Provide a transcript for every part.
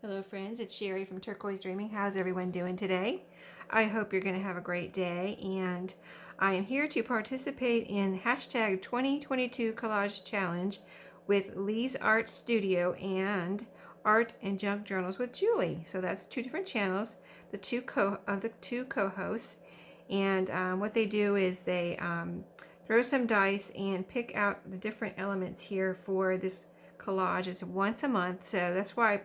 Hello friends, it's Sherry from Turquoise Dreaming. How's everyone doing today? I hope you're going to have a great day, and I am here to participate in hashtag 2022 Collage Challenge with Leigh's Art Studio and Art and Junk Journals with Julie. So that's two different channels, the two co-hosts, and what they do is they throw some dice and pick out the different elements here for this collage. It's once a month, so that's why I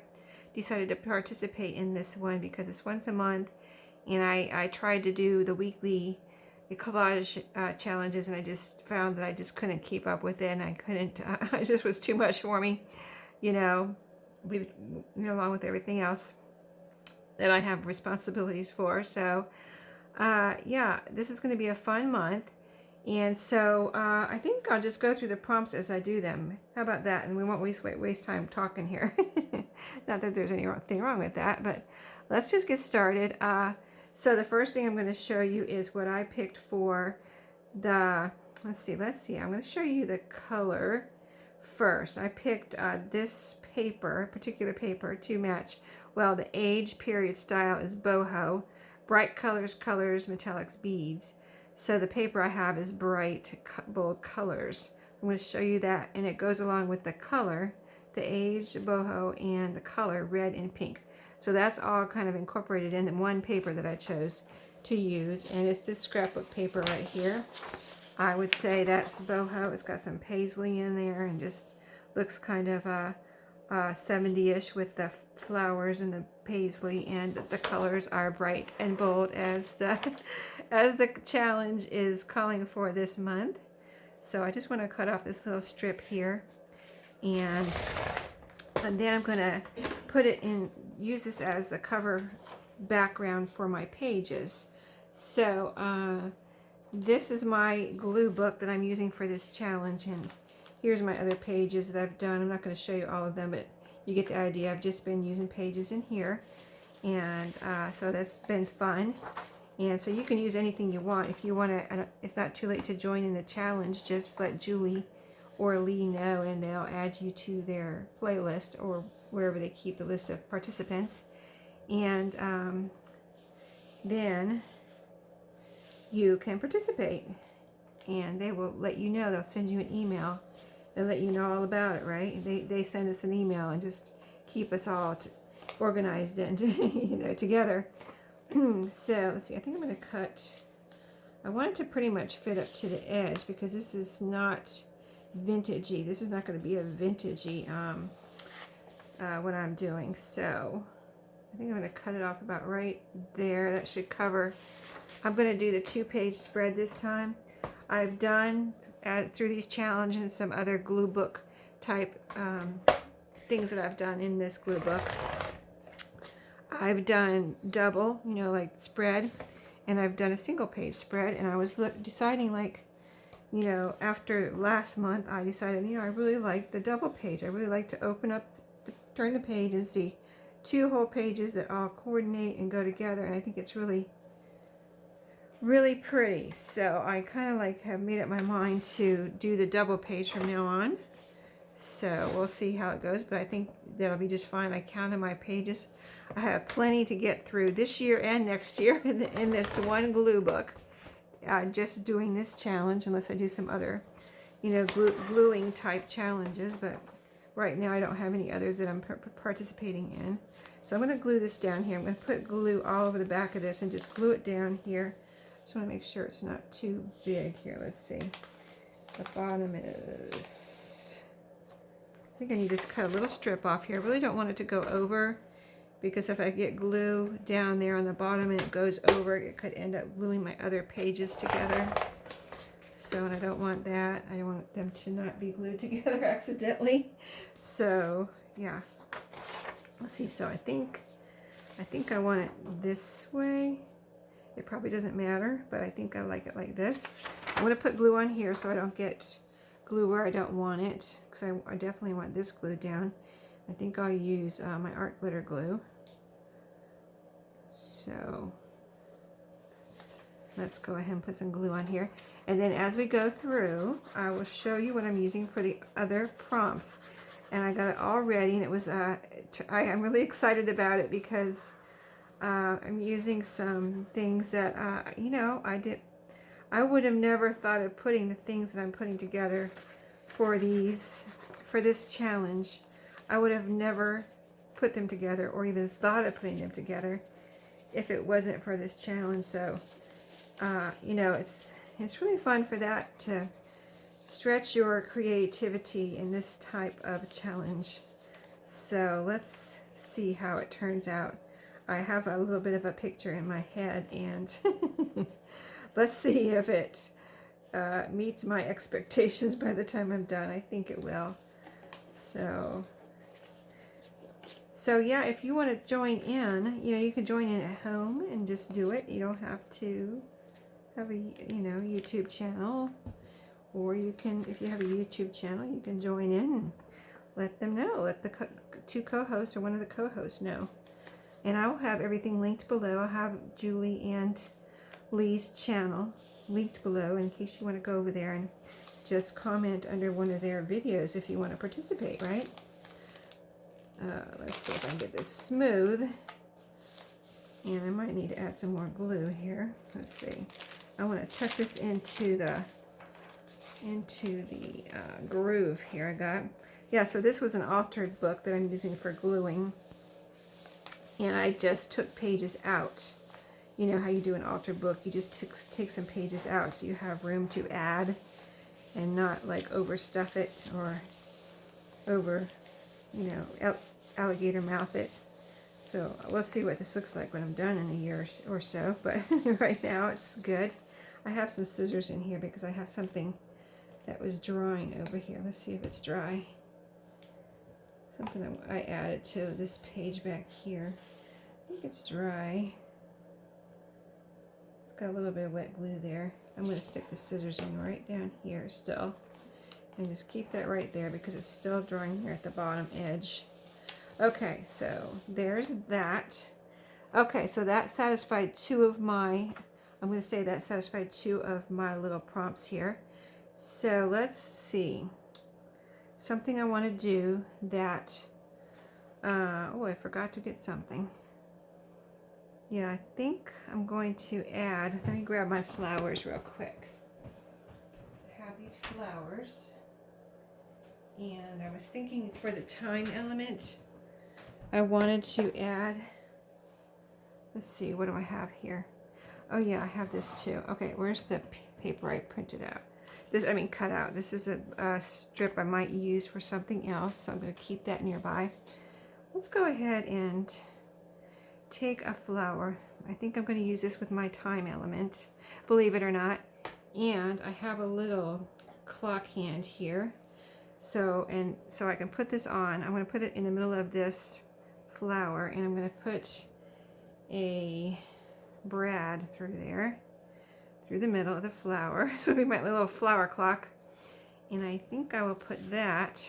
decided to participate in this one, because it's once a month, and I tried to do the weekly collage challenges, and I just found that I just couldn't keep up with it, and I couldn't it just was too much for me, along with everything else that I have responsibilities for. So yeah, this is going to be a fun month. And so I think I'll just go through the prompts as I do them. How about that? And we won't waste time talking here. Not that there's anything wrong with that, but let's just get started. So the first thing I'm going to show you is what I picked for the, let's see, I'm going to show you the color first. I picked this particular paper to match, well, the age, period, style is boho, bright colors, metallics, beads. So the paper I have is bright, bold colors. I'm going to show you that, and it goes along with the color, the age, boho, and the color, red and pink. So that's all kind of incorporated in one paper that I chose to use, and it's this scrapbook paper right here. I would say that's boho. It's got some paisley in there and just looks kind of 70-ish with the flowers and the paisley, and the colors are bright and bold as the challenge is calling for this month. So I just want to cut off this little strip here, and then I'm going to put it in, use this as the cover background for my pages. So this is my glue book that I'm using for this challenge, and here's my other pages that I've done. I'm not going to show you all of them, but you get the idea. I've just been using pages in here, and so that's been fun. And so you can use anything you want. If you want to, it's not too late to join in the challenge. Just let Julie or Leigh know, and they'll add you to their playlist or wherever they keep the list of participants. And then you can participate, and they will let you know. They'll send you an email. They'll let you know all about it, right? They send us an email and just keep us all organized and together. So let's see. I think I'm going to cut. I want it to pretty much fit up to the edge, because this is not vintagey. This is not going to be a vintagey what I'm doing. So I think I'm going to cut it off about right there. That should cover. I'm going to do the 2-page spread this time. I've done through these challenges some other glue book type things that I've done in this glue book. I've done double, like spread, and I've done a single page spread, and I was deciding, like, after last month, I decided, I really like the double page. I really like to open up, turn the page and see 2 whole pages that all coordinate and go together, and I think it's really, really pretty. So I kind of like have made up my mind to do the double page from now on. So we'll see how it goes, but I think that'll be just fine. I counted my pages. I have plenty to get through this year and next year in this one glue book. Just doing this challenge, unless I do some other, gluing type challenges. But right now I don't have any others that I'm participating in. So I'm going to glue this down here. I'm going to put glue all over the back of this and just glue it down here. Just want to make sure it's not too big here. Let's see. The bottom is, I think I need to cut a little strip off here. I really don't want it to go over, because if I get glue down there on the bottom and it goes over, it could end up gluing my other pages together. So, and I don't want that. I want them to not be glued together accidentally. So, yeah. Let's see. So I think I want it this way. It probably doesn't matter, but I think I like it like this. I'm going to put glue on here so I don't get glue where I don't want it, because I definitely want this glued down. I think I'll use my art glitter glue. So let's go ahead and put some glue on here. And then as we go through, I will show you what I'm using for the other prompts. and I got it all ready, and it was I'm really excited about it because I'm using some things that you know, I would have never thought of putting the things that I'm putting together for this challenge. I would have never put them together or even thought of putting them together if it wasn't for this challenge. So you know, it's really fun for that, to stretch your creativity in this type of challenge. So let's see how it turns out. I have a little bit of a picture in my head, and let's see if it meets my expectations by the time I'm done. I think it will. So yeah, if you want to join in, you know, you can join in at home and just do it. You don't have to have a, you know, YouTube channel, or you can, if you have a YouTube channel, you can join in and let them know. Let the two co-hosts or one of the co-hosts know. And I'll have everything linked below. I'll have Julie and Leigh's channel linked below in case you want to go over there and just comment under one of their videos if you want to participate, right? Let's see if I can get this smooth. And I might need to add some more glue here. Let's see. I want to tuck this into the groove here I got. Yeah, so this was an altered book that I'm using for gluing. And I just took pages out. You know how you do an altered book. You just take some pages out so you have room to add and not like overstuff it or over, you know, alligator mouth it. So we'll see what this looks like when I'm done in a year or so. But right now it's good. I have some scissors in here because I have something that was drying over here. Let's see if it's dry. Something I added to this page back here. I think it's dry. It's got a little bit of wet glue there. I'm going to stick the scissors in right down here still. And just keep that right there because it's still drying here at the bottom edge. Okay, so there's that. Okay, so that satisfied I'm going to say that satisfied two of my little prompts here. So let's see. Something I want to do that, oh, I forgot to get something. Yeah, I think I'm going to add, let me grab my flowers real quick. I have these flowers. And I was thinking for the time element, I wanted to add, let's see, what do I have here? Oh yeah, I have this too. Okay, where's the paper I printed out? Cut out. This is a strip I might use for something else, so I'm going to keep that nearby. Let's go ahead and take a flower. I think I'm going to use this with my time element, believe it or not. And I have a little clock hand here. So I can put this on. I'm going to put it in the middle of this flower, and I'm going to put a brad through there, through the middle of the flower. So it'll be my little flower clock. And I think I will put that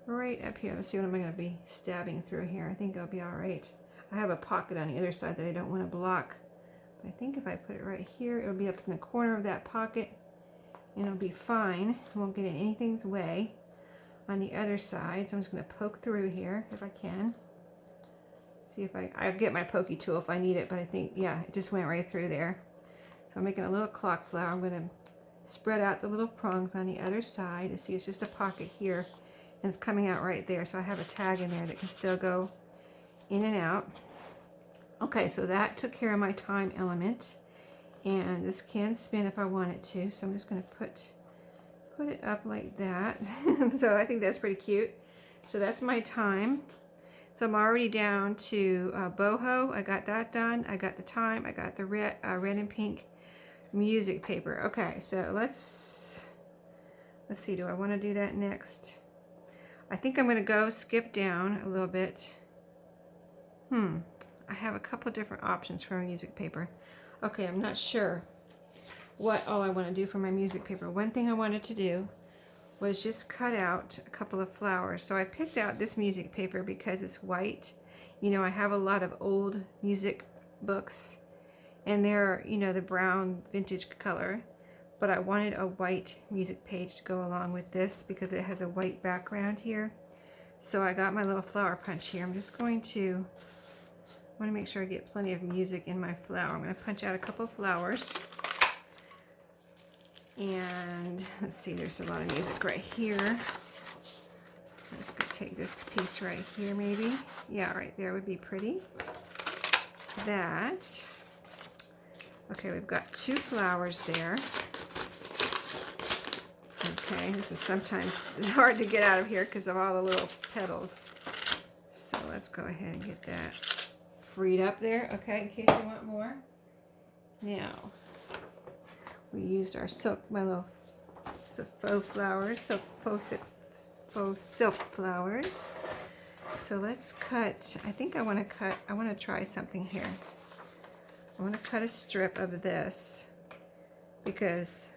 right up here. Let's see what am I going to be stabbing through here. I think it'll be all right. I have a pocket on the other side that I don't want to block. But I think if I put it right here, it'll be up in the corner of that pocket. And it'll be fine. It won't get in anything's way on the other side. So I'm just going to poke through here if I can. See if I'll get my pokey tool if I need it, but I think, yeah, it just went right through there. So I'm making a little clock flower. I'm going to spread out the little prongs on the other side. You see, it's just a pocket here, and it's coming out right there. So I have a tag in there that can still go in and out. Okay, so that took care of my time element. And this can spin if I want it to. So I'm just going to put it up like that. So I think that's pretty cute. So that's my time. So I'm already down to boho. I got that done. I got the time. I got the red and pink music paper. Okay, so let's see. Do I want to do that next? I think I'm going to skip down a little bit. I have a couple different options for music paper. Okay, I'm not sure what all I want to do for my music paper. One thing I wanted to do was just cut out a couple of flowers. So I picked out this music paper because it's white. You know, I have a lot of old music books, and they're, you know, the brown vintage color, but I wanted a white music page to go along with this because it has a white background here. So I got my little flower punch here. I'm just going to, I want to make sure I get plenty of music in my flower. I'm going to punch out a couple of flowers. And let's see, there's a lot of music right here. Let's go take this piece right here maybe. Yeah, right there would be pretty. That. Okay, we've got 2 flowers there. Okay, this is sometimes hard to get out of here because of all the little petals. So let's go ahead and get that freed up there, okay, in case you want more. Now, we used our silk, my little faux flowers, faux silk flowers. So let's cut, I think I want to try something here. I want to cut a strip of this because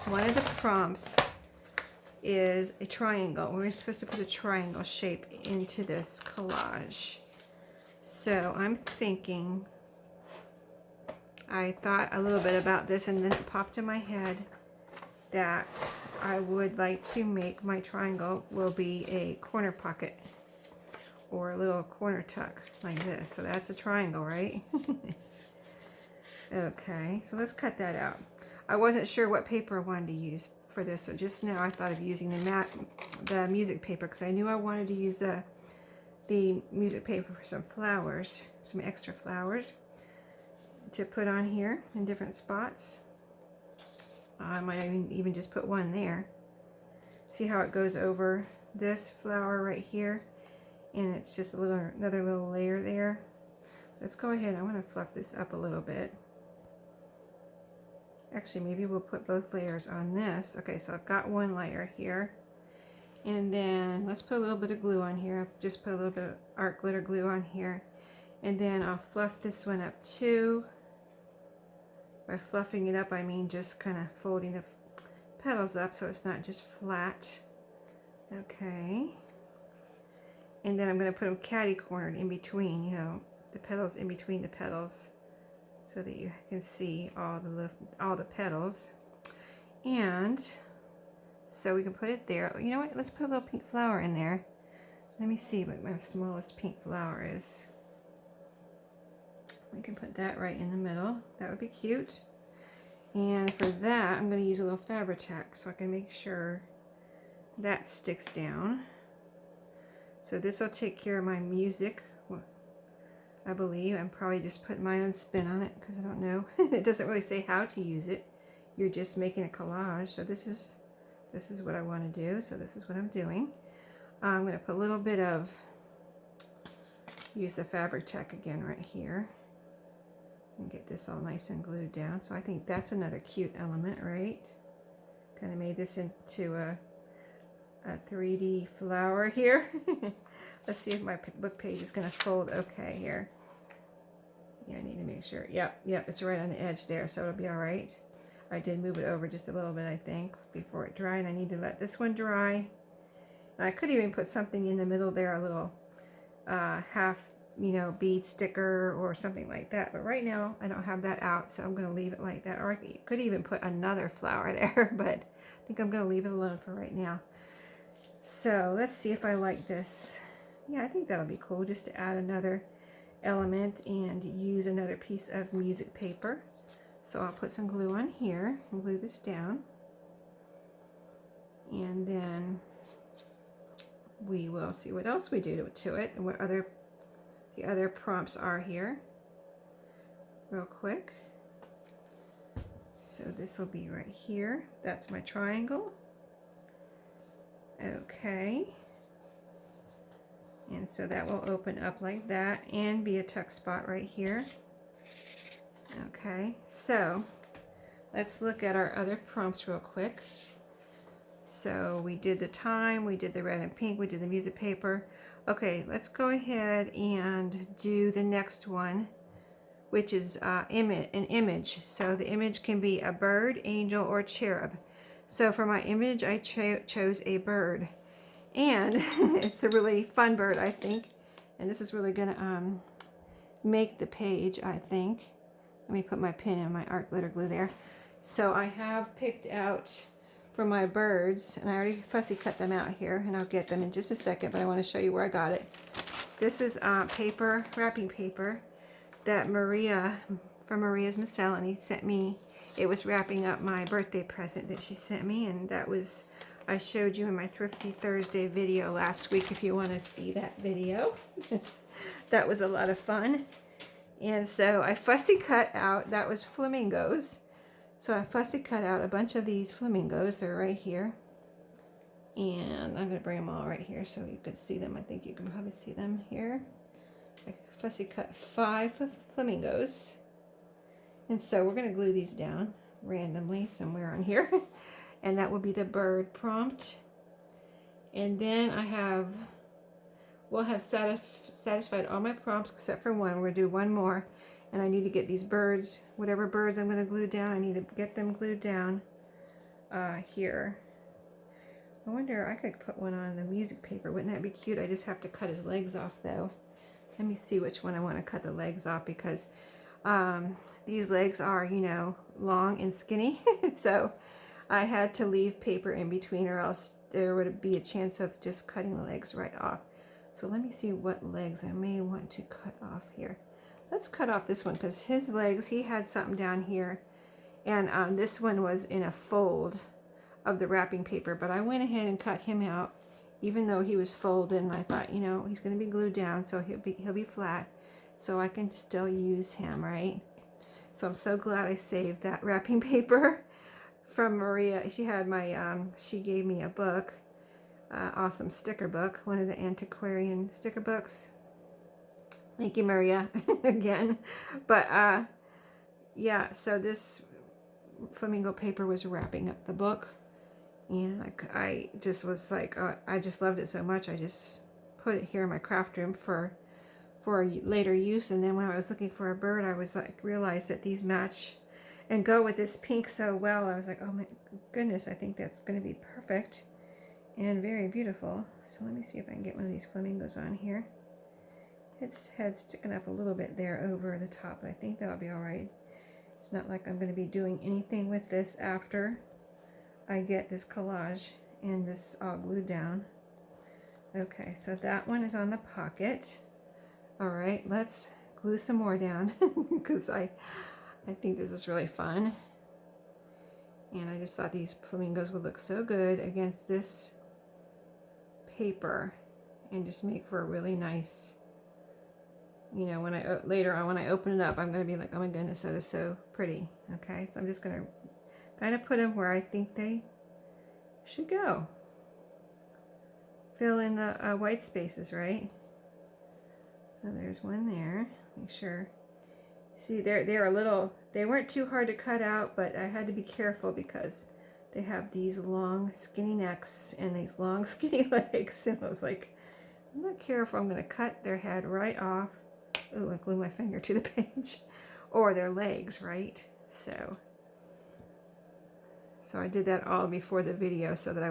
one of the prompts is a triangle. We're supposed to put a triangle shape into this collage. So I'm thinking, I thought a little bit about this and then it popped in my head that I would like to make my triangle will be a corner pocket or a little corner tuck like this. So that's a triangle, right? Okay, so let's cut that out. I wasn't sure what paper I wanted to use for this, so just now I thought of using the music paper because I knew I wanted to use the music paper for some flowers, some extra flowers to put on here in different spots. I might even just put one there. See how it goes over this flower right here, and it's just another little layer there. Let's go ahead. I want to fluff this up a little bit. Actually, maybe we'll put both layers on this. Okay, so I've got one layer here. And then let's put a little bit of glue on here. I'll just put a little bit of art glitter glue on here. And then I'll fluff this one up too. By fluffing it up, I mean just kind of folding the petals up so it's not just flat. Okay. And then I'm going to put them catty-cornered in between, you know, the petals in between the petals, so that you can see all the petals. And so we can put it there. You know what? Let's put a little pink flower in there. Let me see what my smallest pink flower is. We can put that right in the middle. That would be cute. And for that, I'm going to use a little Fabri-Tac so I can make sure that sticks down. So this will take care of my music, I believe. I'm probably just putting my own spin on it because I don't know. It doesn't really say how to use it. You're just making a collage. So this is what I want to do. So this is what I'm doing. I'm going to put a little bit of, use the Fabri-Tac again right here. And get this all nice and glued down. So I think that's another cute element, right? Kind of made this into a 3D flower here. Let's see if my book page is going to fold okay here. Yeah, I need to make sure. Yep, it's right on the edge there, so it'll be all right. I did move it over just a little bit, I think, before it dried. I need to let this one dry. And I could even put something in the middle there, a little half, you know, bead sticker or something like that. But right now, I don't have that out, so I'm going to leave it like that. Or I could even put another flower there, but I think I'm going to leave it alone for right now. So let's see if I like this. Yeah, I think that'll be cool just to add another element and use another piece of music paper. So I'll put some glue on here and glue this down. And then we will see what else we do to it and what the other prompts are here real quick. So this will be right here. That's my triangle. Okay. And so that will open up like that and be a tuck spot right here. Okay, so let's look at our other prompts real quick. So we did the time, we did the red and pink, we did the music paper. Okay, let's go ahead and do the next one, which is an image. So the image can be a bird, angel, or cherub. So for my image, I chose a bird. And it's a really fun bird, I think. And this is really going to make the page, I think. Let me put my pin in my art glitter glue there. So I have picked out for my birds, and I already fussy cut them out here, and I'll get them in just a second, but I want to show you where I got it. This is paper, wrapping paper that Maria from Maria's Miscellany sent me. It was wrapping up my birthday present that she sent me, and that was, I showed you in my Thrifty Thursday video last week if you want to see that video. That was a lot of fun. And so I fussy cut out, that was flamingos. So I fussy cut out a bunch of these flamingos. They're right here. And I'm going to bring them all right here so you can see them. I think you can probably see them here. I fussy cut 5 flamingos. And so we're going to glue these down randomly somewhere on here. And that will be the bird prompt. And then we'll have satisfied all my prompts except for one. We're going to do one more. And I need to get these birds, whatever birds I'm going to glue down, I need to get them glued down here. I wonder, I could put one on the music paper. Wouldn't that be cute? I just have to cut his legs off though. Let me see which one I want to cut the legs off, because these legs are, you know, long and skinny. So I had to leave paper in between, or else there would be a chance of just cutting the legs right off. So let me see what legs I may want to cut off here. Let's cut off this one, because his legs, he had something down here. And this one was in a fold of the wrapping paper. But I went ahead and cut him out, even though he was folded. And I thought, you know, he's going to be glued down, so he'll be flat. So I can still use him, right? So I'm so glad I saved that wrapping paper from Maria. She had my, she gave me a book, awesome sticker book, one of the antiquarian sticker books. Thank you, Maria, again. But yeah, so this flamingo paper was wrapping up the book, and I just was like, I just loved it so much. I just put it here in my craft room for later use. And then when I was looking for a bird, I was like, realized that these match and go with this pink so well. I was like, oh my goodness, I think that's going to be perfect and very beautiful. So let me see if I can get one of these flamingos on here. Its head's sticking up a little bit there over the top, but I think that'll be all right. It's not like I'm going to be doing anything with this after I get this collage and this all glued down. Okay, so that one is on the pocket. All right, let's glue some more down because I think this is really fun. And I just thought these flamingos would look so good against this paper and just make for a really nice, you know, when later on when I open it up, I'm going to be like, oh my goodness, that is so pretty. Okay, so I'm just going to kind of put them where I think they should go. Fill in the white spaces, right? So there's one there. Make sure. See, they're a little, they weren't too hard to cut out, but I had to be careful because they have these long skinny necks and these long skinny legs. And I was like, I'm not careful, I'm going to cut their head right off. Oh, I glued my finger to the page. Or their legs, right? So I did that all before the video so that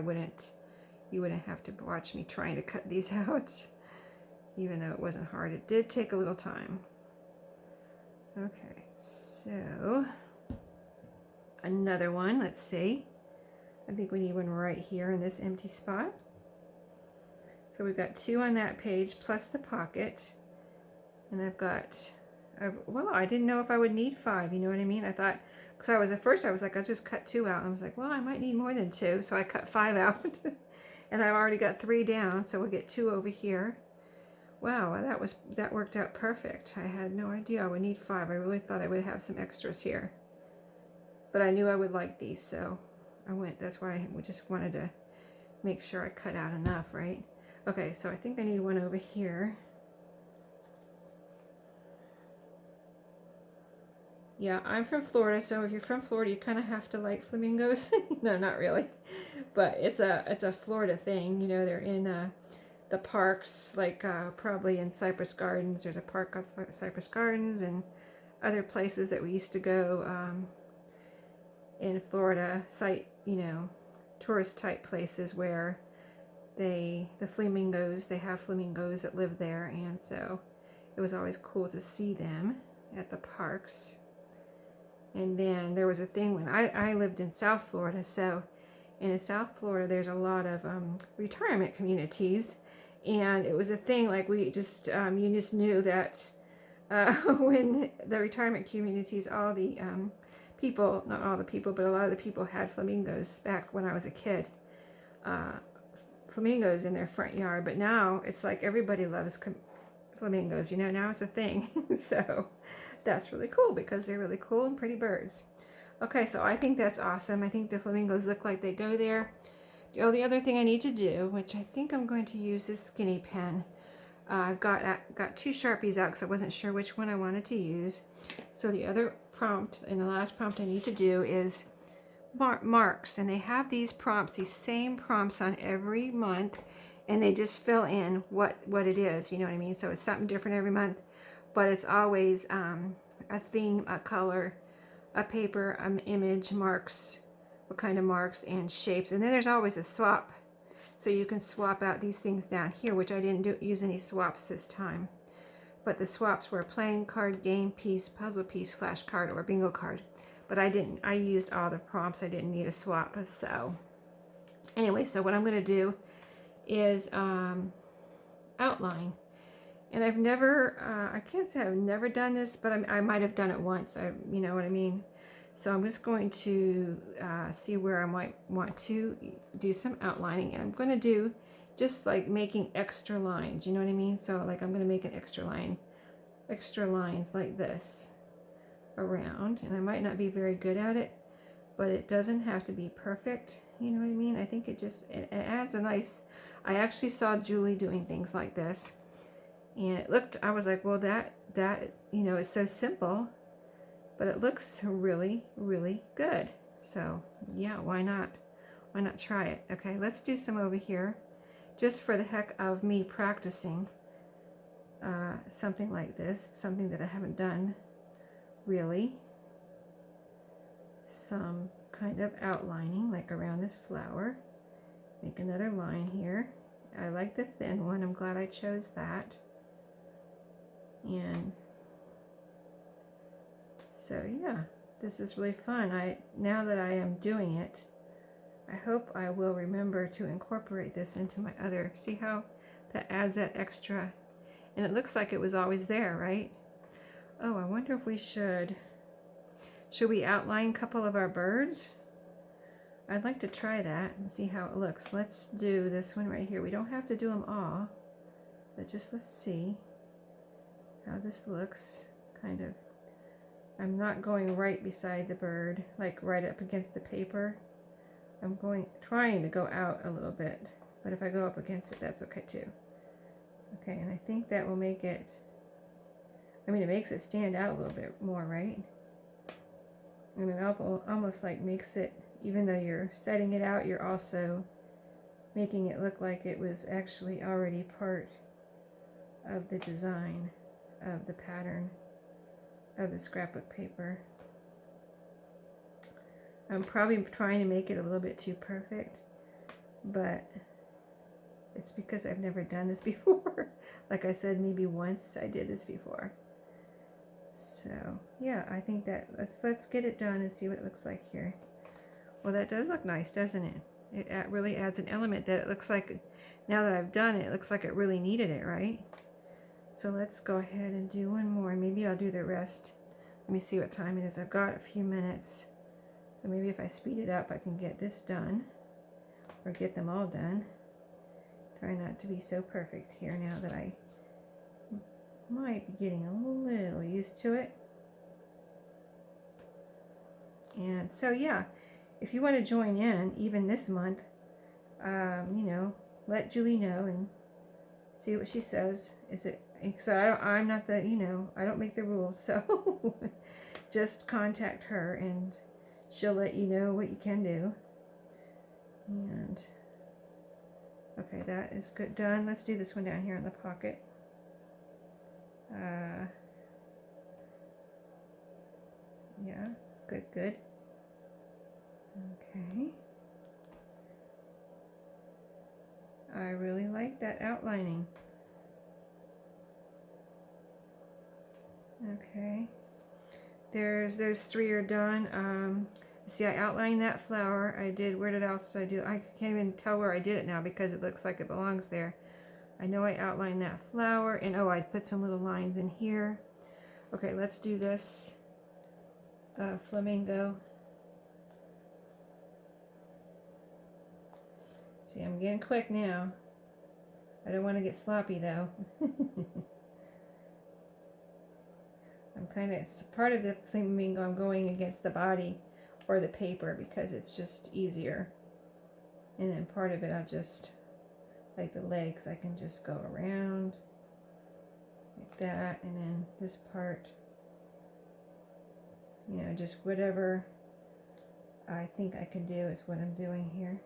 you wouldn't have to watch me trying to cut these out. Even though it wasn't hard, it did take a little time. Okay, so another one, let's see. I think we need one right here in this empty spot. So we've got 2 on that page plus the pocket. And well, I didn't know if I would need 5, you know what I mean? I thought, because at first I was like, I'll just cut 2 out. I was like, well, I might need more than 2. So I cut 5 out. And I've already got 3 down, so we'll get 2 over here. Wow, that worked out perfect. I had no idea I would need 5. I really thought I would have some extras here. But I knew I would like these, so that's why I just wanted to make sure I cut out enough, right? Okay, so I think I need one over here. Yeah, I'm from Florida, so if you're from Florida, you kind of have to like flamingos. No, not really, but it's a Florida thing. You know, they're in the parks, like probably in Cypress Gardens. There's a park called Cypress Gardens, and other places that we used to go in Florida, tourist type places where they have flamingos that live there, and so it was always cool to see them at the parks. And then there was a thing when I lived in South Florida, so And in South Florida, there's a lot of retirement communities. And it was a thing, like we just, you just knew that when the retirement communities, all the people, not all the people, but a lot of the people had flamingos back when I was a kid. Flamingos in their front yard, but now it's like everybody loves flamingos, you know, now it's a thing. So that's really cool because they're really cool and pretty birds. Okay, so I think that's awesome. I think the flamingos look like they go there. The other thing I need to do, which I think I'm going to use this skinny pen. I've got 2 Sharpies out because I wasn't sure which one I wanted to use. So the other prompt and the last prompt I need to do is marks, and they have these prompts, these same prompts on every month, and they just fill in what it is, you know what I mean? So it's something different every month, but it's always a theme, a color, a paper, an image, marks, what kind of marks, and shapes. And then there's always a swap, so you can swap out these things down here, which I didn't use any swaps this time, but the swaps were playing card, game piece, puzzle piece, flashcard, or bingo card. But I didn't. I used all the prompts. I didn't need a swap. So anyway, so what I'm going to do is outline. And I've never, I can't say I've never done this, but I might have done it once. You know what I mean? So I'm just going to see where I might want to do some outlining. And I'm going to do just like making extra lines. You know what I mean? So like I'm going to make an extra lines like this around, and I might not be very good at it, but it doesn't have to be perfect, you know what I mean? I think it adds a nice, I actually saw Julie doing things like this, and it looked, I was like, well, that you know, is so simple, but it looks really, really good. So yeah, why not try it? Okay, let's do some over here just for the heck of me practicing something like this, something that I haven't done really. Some kind of outlining like around this flower. Make another line here. I like the thin one. I'm glad I chose that. And so yeah, this is really fun. Now that I am doing it, I hope I will remember to incorporate this into my other. See how that adds that extra, and it looks like it was always there, right? Oh, I wonder if we should we outline a couple of our birds? I'd like to try that and see how it looks. Let's do this one right here. We don't have to do them all, but just let's see how this looks. Kind of, I'm not going right beside the bird, like right up against the paper. I'm trying to go out a little bit, but if I go up against it, that's okay too. Okay, and I think that will make it, I mean, it makes it stand out a little bit more, right? And it almost like makes it, even though you're setting it out, you're also making it look like it was actually already part of the design of the pattern of the scrapbook paper. I'm probably trying to make it a little bit too perfect, but it's because I've never done this before. Like I said, maybe once I did this before. So yeah, I think that let's get it done and see what it looks like here. Well, that does look nice, doesn't it? It really adds an element that it looks like, now that I've done it, it looks like it really needed it, right? So let's go ahead and do one more. Maybe I'll do the rest. Let me see what time it is. I've got a few minutes. So maybe if I speed it up, I can get this done, or get them all done. Try not to be so perfect here now that I might be getting a little used to it. And so yeah, if you want to join in even this month, you know, let Julie know and see what she says. Is it, because I'm not the, you know, I don't make the rules, so just contact her and she'll let you know what you can do. And okay, that is good, done. Let's do this one down here in the pocket. Yeah, good. Okay. I really like that outlining. Okay. There's 3 are done. See, I outlined that flower. I did, where did else I do? I can't even tell where I did it now because it looks like it belongs there. I know I outlined that flower, and oh, I put some little lines in here. Okay, let's do this flamingo. See, I'm getting quick now. I don't want to get sloppy though. I'm kind of, part of the flamingo I'm going against the body or the paper because it's just easier. And then part of it I'll just, like the legs, I can just go around like that. And then this part, you know, just whatever I think I can do is what I'm doing here.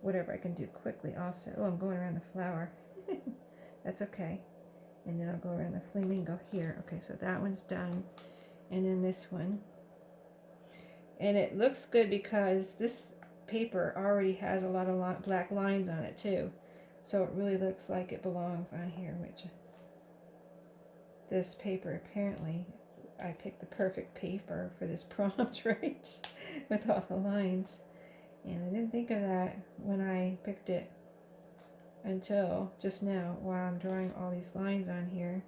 Whatever I can do quickly also. Oh, I'm going around the flower. That's okay. And then I'll go around the flamingo here. Okay, so that one's done. And then this one. And it looks good because this paper already has a lot of black lines on it too. So it really looks like it belongs on here, which this paper apparently, I picked the perfect paper for this prompt, right? With all the lines. And I didn't think of that when I picked it until just now while I'm drawing all these lines on here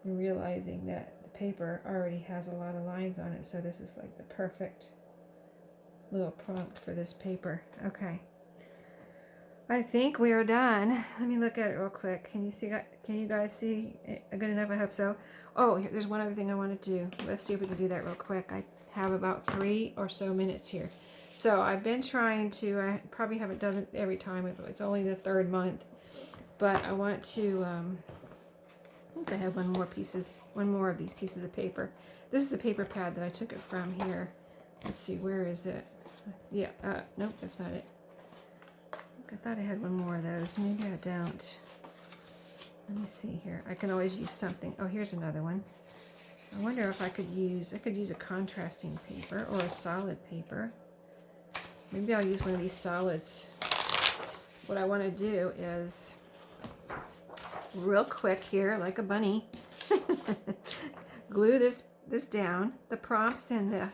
and realizing that the paper already has a lot of lines on it. So this is like the perfect little prompt for this paper. Okay. I think we are done. Let me look at it real quick. Can you see? Can you guys see it good enough? I hope so. Oh, there's one other thing I want to do. Let's see if we can do that real quick. I have about 3 or so minutes here. So I've been trying to, I probably haven't done it every time, it's only the 3rd month, but I want to, I think I have one more of these pieces of paper. This is a paper pad that I took it from here. Let's see, where is it? Yeah, nope, that's not it. I thought I had one more of those, maybe I don't. Let me see here, I can always use something. Oh, here's another one. I wonder if I could use a contrasting paper or a solid paper. Maybe I'll use one of these solids. What I want to do is, real quick here, like a bunny, glue this down, the prompts and the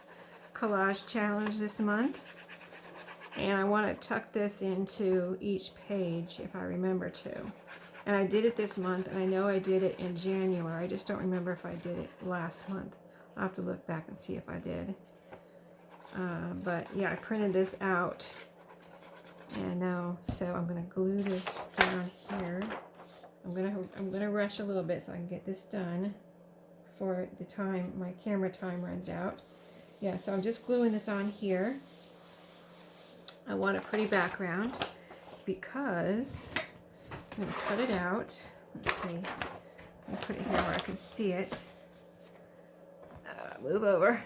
collage challenge this month. And I want to tuck this into each page if I remember to. And I did it this month, and I know I did it in January. I just don't remember if I did it last month. I'll have to look back and see if I did. But yeah, I printed this out, and now, so I'm gonna glue this down here. I'm gonna rush a little bit so I can get this done before the time, my camera time runs out. Yeah, so I'm just gluing this on here. I want a pretty background because I'm gonna cut it out. Let's see, let me put it here where I can see it. Move over.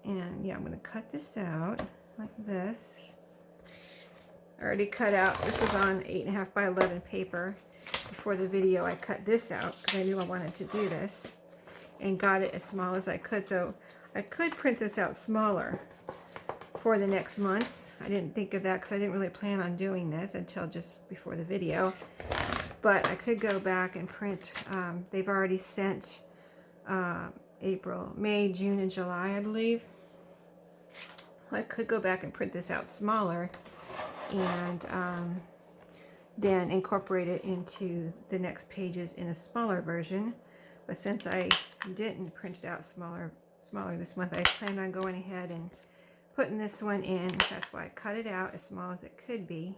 And yeah, I'm going to cut this out like this. I already cut out, this was on 8.5 by 11 paper. Before the video, I cut this out because I knew I wanted to do this and got it as small as I could. So I could print this out smaller for the next months. I didn't think of that because I didn't really plan on doing this until just before the video. But I could go back and print, they've already sent April, May, June, and July, I believe. I could go back and print this out smaller and then incorporate it into the next pages in a smaller version. But since I didn't print it out smaller this month, I planned on going ahead and putting this one in. That's why I cut it out as small as it could be.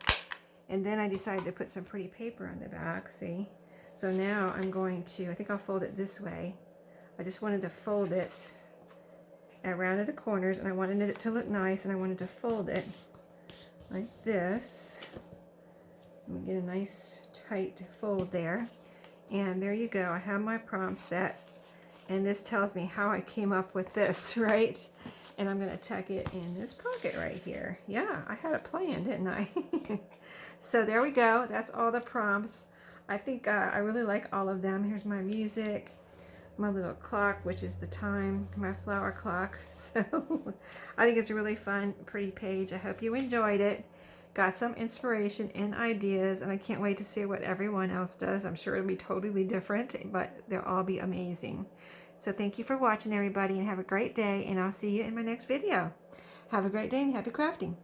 And then I decided to put some pretty paper on the back, see? So now I'm going to, I think I'll fold it this way. I just wanted to fold it around to the corners, and I wanted it to look nice, and I wanted to fold it like this. Let me get a nice tight fold there. And there you go. I have my prompts and this tells me how I came up with this, right? And I'm going to tuck it in this pocket right here. Yeah, I had a plan, didn't I? So there we go. That's all the prompts. I think I really like all of them. Here's my music, my little clock, which is the time, my flower clock. So I think it's a really fun, pretty page. I hope you enjoyed it. Got some inspiration and ideas, and I can't wait to see what everyone else does. I'm sure it'll be totally different, but they'll all be amazing. So thank you for watching, everybody, and have a great day, and I'll see you in my next video. Have a great day and happy crafting.